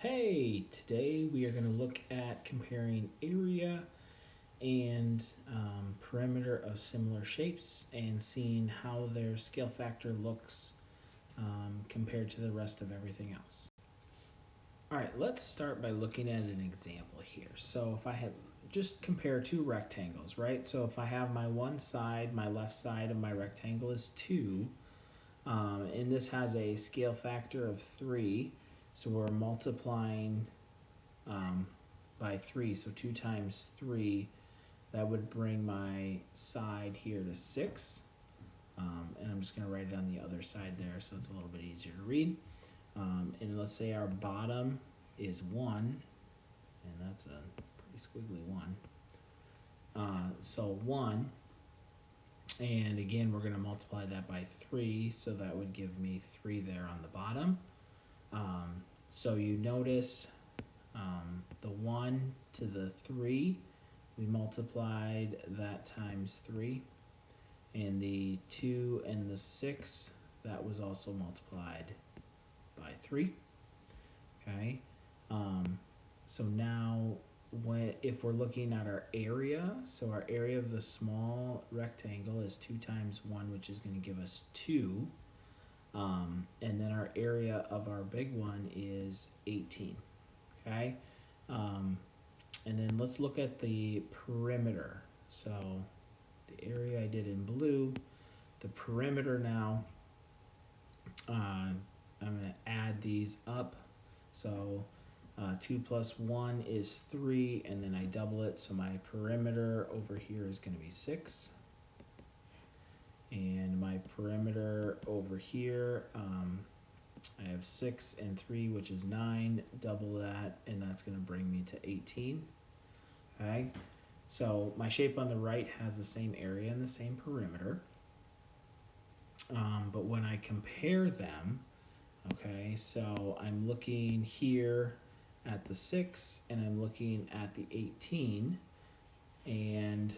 Hey, today we are going to look at comparing area and perimeter of similar shapes and seeing how their scale factor looks compared to the rest of everything else. All right, let's start by looking at an example here. So if I had just compare two rectangles, right? So if I have my one side, my left side of my rectangle is 2, and this has a scale factor of 3. So we're multiplying by 3. So 2 times 3, that would bring my side here to 6. And I'm just going to write it on the other side there so it's a little bit easier to read. And let's say our bottom is 1, and that's a pretty squiggly 1. So 1, and again we're going to multiply that by 3, so that would give me 3 there on the bottom. So you notice the 1 to the 3, we multiplied that times 3, and the 2 and the 6, that was also multiplied by 3. Okay, so now if we're looking at our area, so our area of the small rectangle is 2 times 1, which is going to give us 2. And then our area of our big one is 18. Okay, and then let's look at the perimeter. So the area I did in blue, the perimeter now, I'm going to add these up. So 2 plus 1 is 3, and then I double it, so my perimeter over here is going to be 6. And my perimeter over here, I have 6 and 3, which is 9, double that, and that's going to bring me to 18. Okay, so my shape on the right has the same area and the same perimeter. But when I compare them, okay, so I'm looking here at the 6 and I'm looking at the 18, and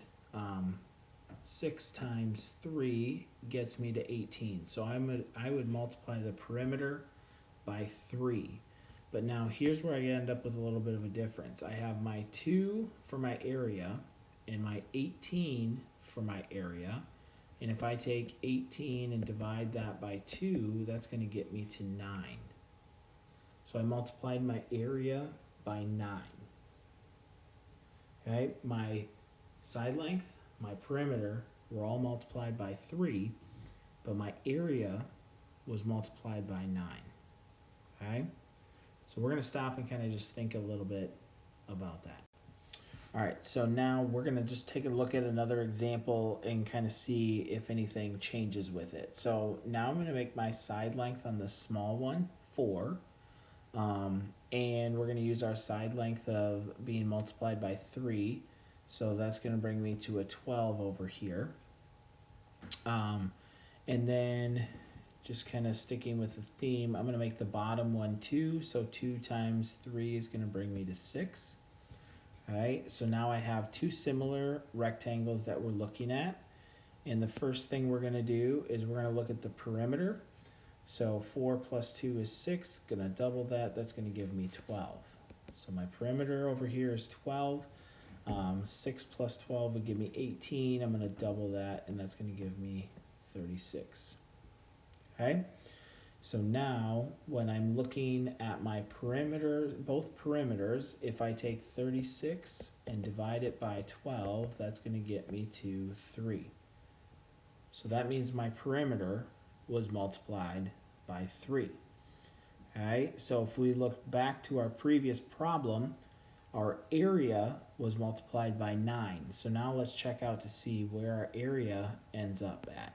6 times 3 gets me to 18. So I would multiply the perimeter by 3. But now here's where I end up with a little bit of a difference. I have my 2 for my area and my 18 for my area. And if I take 18 and divide that by 2, that's going to get me to 9. So I multiplied my area by 9. Okay, my side length, my perimeter were all multiplied by 3, but my area was multiplied by 9. Okay, so we're going to stop and kind of just think a little bit about that. All right, so now we're going to just take a look at another example and kind of see if anything changes with it. So now I'm going to make my side length on the small one 4. And we're going to use our side length of being multiplied by 3. So that's going to bring me to a 12 over here. And then just kind of sticking with the theme, I'm going to make the bottom one 2. So 2 times 3 is going to bring me to 6. All right, so now I have 2 similar rectangles that we're looking at. And the first thing we're going to do is we're going to look at the perimeter. So 4 plus 2 is 6, going to double that, that's going to give me 12. So my perimeter over here is 12. 6 plus 12 would give me 18. I'm going to double that, and that's going to give me 36. Okay, so now when I'm looking at my perimeter, both perimeters, if I take 36 and divide it by 12, that's going to get me to 3. So that means my perimeter was multiplied by 3. Okay, so if we look back to our previous problem, our area was multiplied by 9. So now let's check out to see where our area ends up at.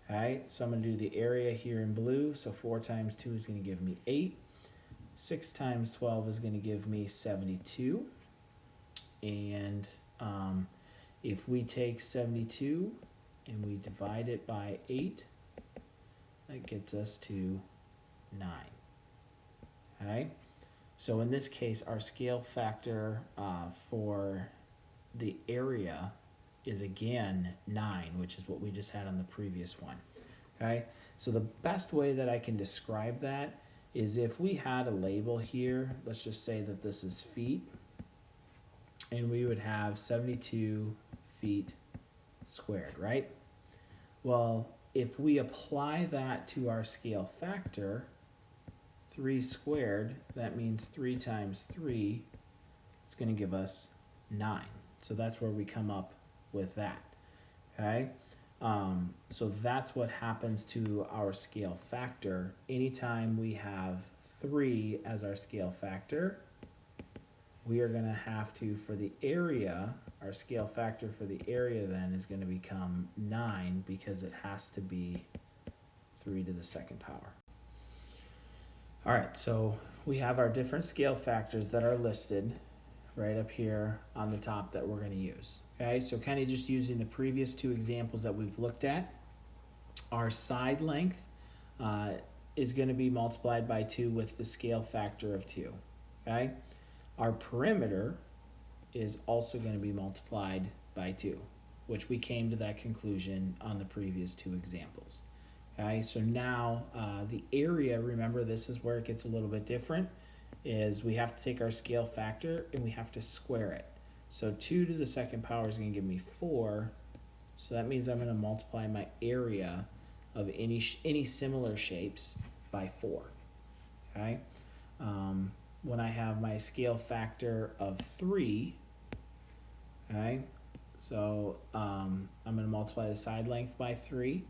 Okay, so I'm going to do the area here in blue. So 4 times 2 is going to give me 8. 6 times 12 is going to give me 72. And if we take 72 and we divide it by 8, that gets us to 9. Okay, so in this case, our scale factor for the area is again 9, which is what we just had on the previous one. Okay, so the best way that I can describe that is if we had a label here, let's just say that this is feet, and we would have 72 feet squared, right? Well, if we apply that to our scale factor, 3 squared, that means 3 times 3, it's going to give us 9. So that's where we come up with that, okay? So that's what happens to our scale factor. Anytime we have 3 as our scale factor, we are going to have to, for the area, our scale factor for the area then is going to become 9 because it has to be 3 to the second power. All right, so we have our different scale factors that are listed right up here on the top that we're going to use. Okay, so kind of just using the previous 2 examples that we've looked at, our side length is going to be multiplied by 2 with the scale factor of 2. Okay, our perimeter is also going to be multiplied by 2, which we came to that conclusion on the previous 2 examples. Okay, so now the area, remember this is where it gets a little bit different, is we have to take our scale factor and we have to square it. So 2 to the second power is going to give me 4, so that means I'm going to multiply my area of any similar shapes by 4. Okay, when I have my scale factor of 3, okay, so I'm going to multiply the side length by 3.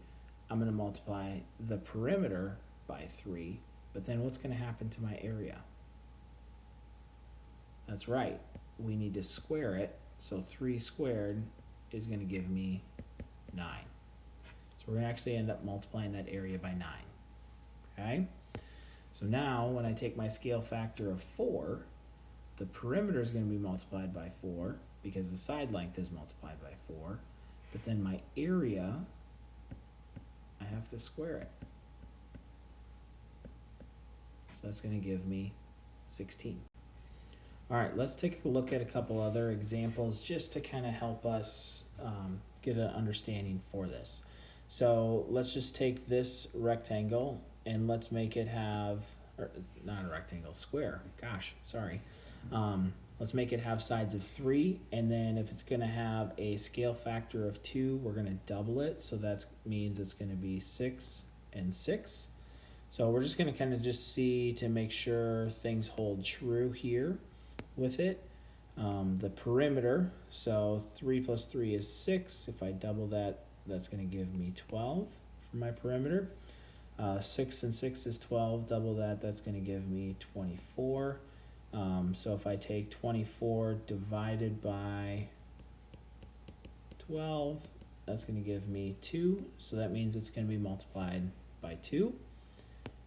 I'm going to multiply the perimeter by 3, but then what's going to happen to my area? That's right, we need to square it, so 3 squared is going to give me 9. So we're going to actually end up multiplying that area by 9. Okay? So now when I take my scale factor of 4, the perimeter is going to be multiplied by 4 because the side length is multiplied by 4, but then my area, I have to square it. So that's going to give me 16. All right, let's take a look at a couple other examples just to kind of help us get an understanding for this. So let's just take this rectangle and let's make it have, or not a rectangle, square. Gosh, sorry. Let's make it have sides of 3, and then if it's going to have a scale factor of 2, we're going to double it. So that means it's going to be 6 and 6. So we're just going to kind of just see to make sure things hold true here with it. The perimeter, so 3 plus 3 is 6. If I double that, that's going to give me 12 for my perimeter. 6 and 6 is 12. Double that, that's going to give me 24. So if I take 24 divided by 12, that's going to give me 2. So that means it's going to be multiplied by 2.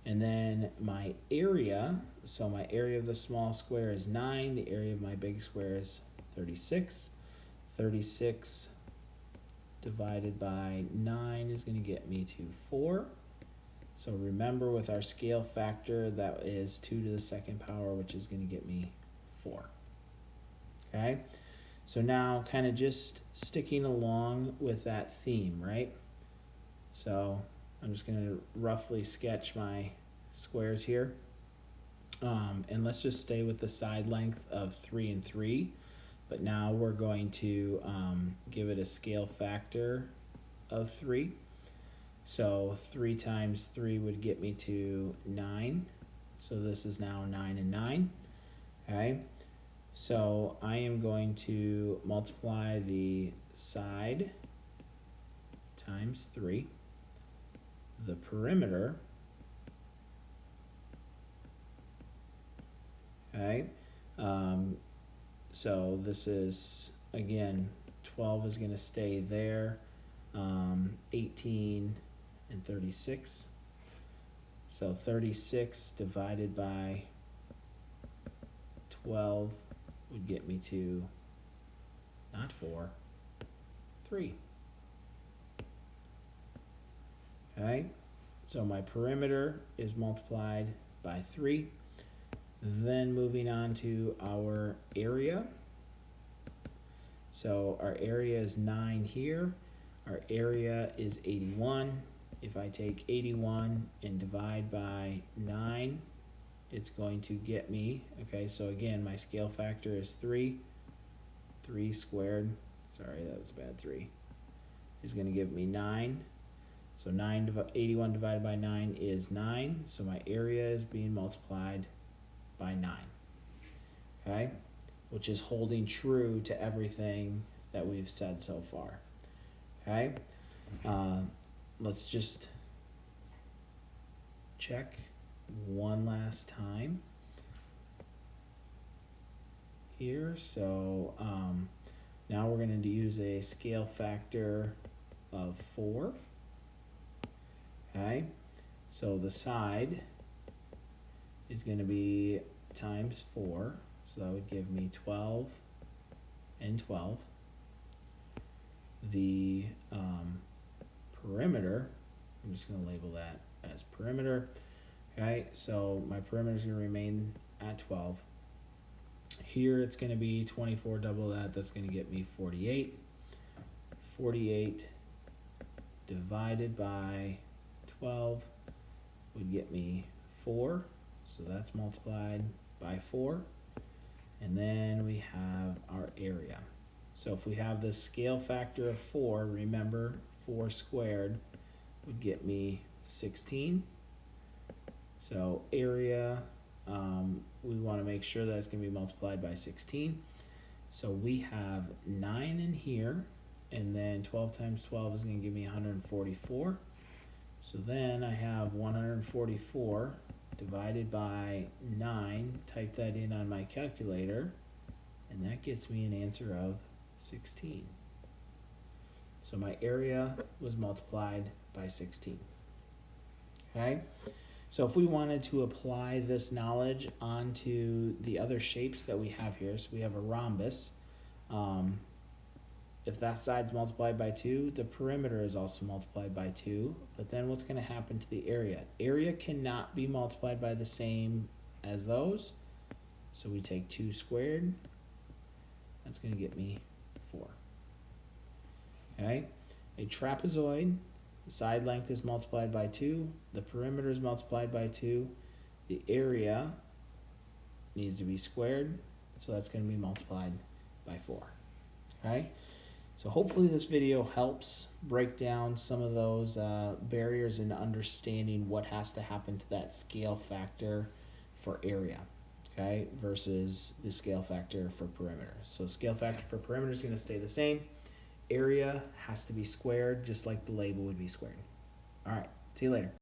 And then my area, so my area of the small square is 9. The area of my big square is 36. 36 divided by 9 is going to get me to 4. So remember with our scale factor, that is 2 to the second power, which is going to get me 4. Okay, so now kind of just sticking along with that theme, right? So I'm just going to roughly sketch my squares here. And let's just stay with the side length of 3 and 3. But now we're going to give it a scale factor of 3. So 3 times 3 would get me to 9. So this is now 9 and 9. Okay. So I am going to multiply the side times 3. The perimeter. Okay. So this is, again, 12 is going to stay there. 18 and 36. So 36 divided by 12 would get me to, not 4, 3. Okay, so my perimeter is multiplied by 3. Then moving on to our area. So our area is 9 here. Our area is 81. If I take 81 and divide by 9, it's going to get me, okay, so again, my scale factor is 3. 3 squared, sorry, that was a bad 3, is going to give me 9. So 81 divided by 9 is 9. So my area is being multiplied by 9. Okay? Which is holding true to everything that we've said so far. Okay? Let's just check one last time here. So now we're going to use a scale factor of 4. Okay, so the side is going to be times 4, so that would give me 12 and 12. The perimeter, I'm just going to label that as perimeter. Okay, so my perimeter is going to remain at 12. Here it's going to be 24, double that, that's going to get me 48. 48 divided by 12 would get me 4, so that's multiplied by 4, and then we have our area. So if we have this scale factor of 4, remember 4 squared would get me 16. So area, we want to make sure that it's going to be multiplied by 16. So we have 9 in here, and then 12 times 12 is going to give me 144. So then I have 144 divided by 9, type that in on my calculator, and that gets me an answer of 16. So my area was multiplied by 16. Okay? So if we wanted to apply this knowledge onto the other shapes that we have here, so we have a rhombus. If that side's multiplied by 2, the perimeter is also multiplied by 2. But then what's going to happen to the area? Area cannot be multiplied by the same as those. So we take 2 squared. That's going to get me 4. Okay? A trapezoid, the side length is multiplied by 2. The perimeter is multiplied by 2. The area needs to be squared. So that's going to be multiplied by 4. Okay? So hopefully this video helps break down some of those barriers in understanding what has to happen to that scale factor for area, okay, versus the scale factor for perimeter. So scale factor for perimeter is going to stay the same. Area has to be squared just like the label would be squared. All right, see you later.